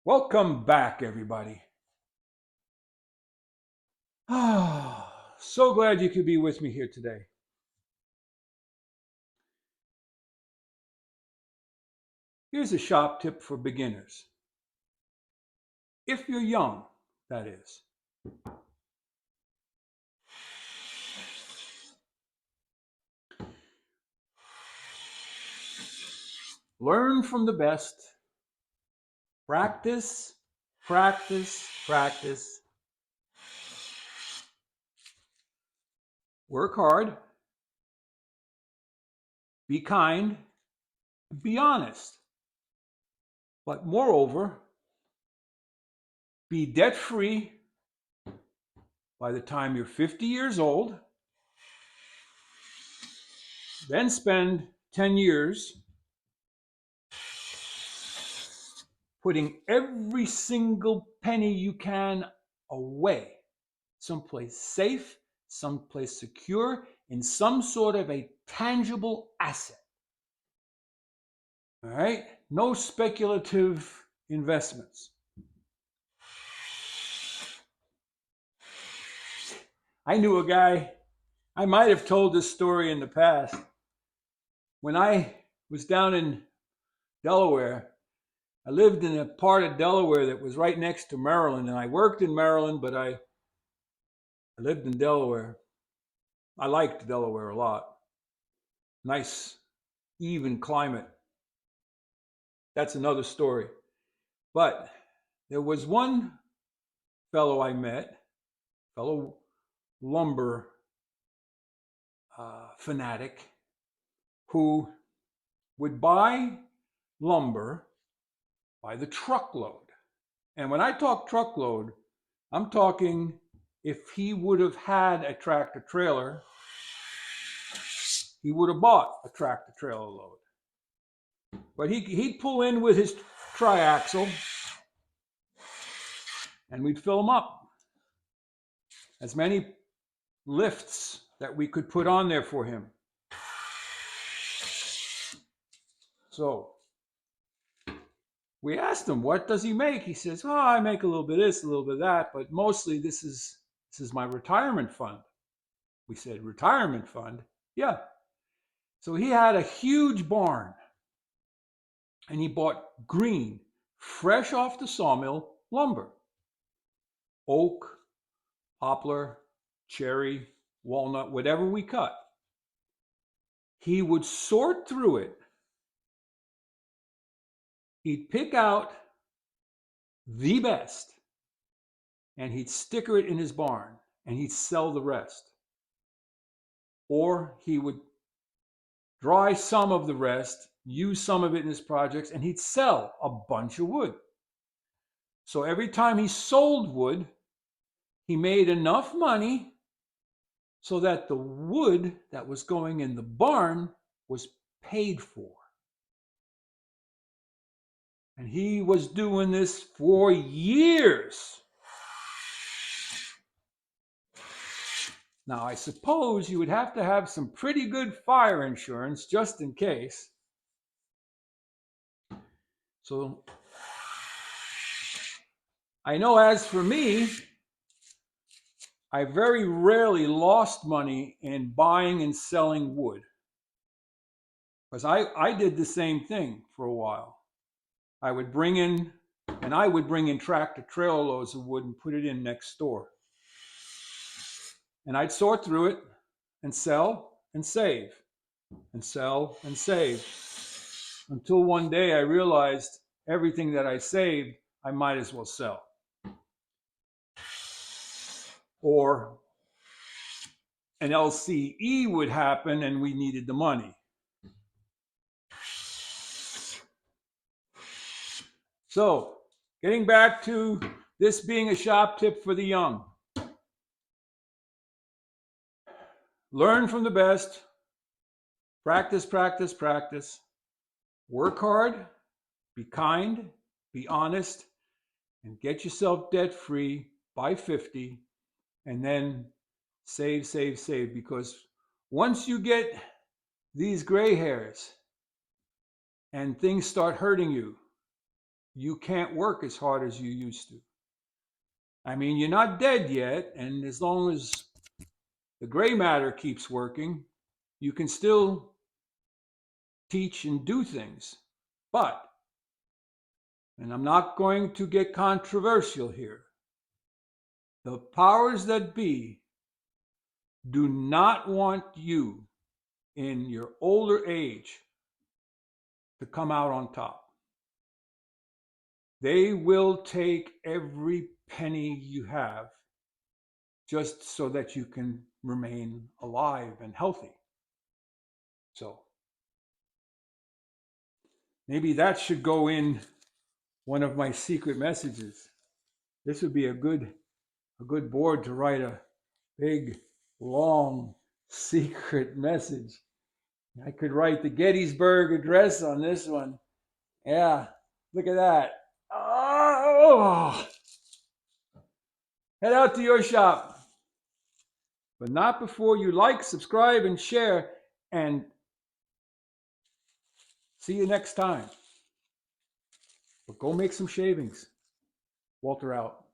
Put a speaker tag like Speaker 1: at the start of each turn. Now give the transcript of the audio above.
Speaker 1: Welcome back, everybody. So glad you could be with me here today. Here's a shop tip for beginners. If you're young, that is. Learn from the best. Practice, practice, practice. Work hard. Be kind. Be honest. But moreover, be debt free by the time you're 50 years old. Then spend 10 years putting every single penny you can away, someplace safe, someplace secure, in some sort of a tangible asset. All right? No speculative investments. I knew a guy, I might have told this story in the past. When I was down in Delaware, I lived in a part of Delaware that was right next to Maryland, and I worked in Maryland, but I lived in Delaware. I liked Delaware a lot. Nice, even climate. That's another story. But there was one fellow I met, fellow lumber fanatic, who would buy lumber by the truckload. And when I talk truckload, I'm talking if he would have had a tractor trailer, he would have bought a tractor trailer load. But he'd pull in with his triaxle and we'd fill them up. As many lifts that we could put on there for him. So we asked him, what does he make? He says, oh, I make a little bit of this, a little bit of that, but mostly this is my retirement fund. We said, retirement fund? Yeah. So he had a huge barn and he bought green, fresh off the sawmill lumber. Oak, poplar, cherry, walnut, whatever we cut. He would sort through it. He'd pick out the best and he'd sticker it in his barn and he'd sell the rest. Or he would dry some of the rest, use some of it in his projects, and he'd sell a bunch of wood. So every time he sold wood, he made enough money so that the wood that was going in the barn was paid for. And he was doing this for years. Now, I suppose you would have to have some pretty good fire insurance just in case. So I know as for me, I very rarely lost money in buying and selling wood. Because I did the same thing for a while. I would bring in tractor trailer loads of wood and put it in next door. And I'd sort through it and sell and save and sell and save. Until one day I realized everything that I saved, I might as well sell. Or an LCE would happen and we needed the money. So, getting back to this being a shop tip for the young. Learn from the best. Practice, practice, practice. Work hard. Be kind. Be honest. And get yourself debt free by 50. And then save, save, save. Because once you get these gray hairs and things start hurting you, you can't work as hard as you used to. I mean, you're not dead yet, and as long as the gray matter keeps working, you can still teach and do things. But, and I'm not going to get controversial here, the powers that be do not want you in your older age to come out on top. They will take every penny you have just so that you can remain alive and healthy. So maybe that should go in one of my secret messages. This would be a good board to write a big, long, secret message. I could write the Gettysburg Address on this one. Yeah, look at that. Oh, head out to your shop, but not before you like, subscribe, and share. And see you next time. But go make some shavings. Walter out.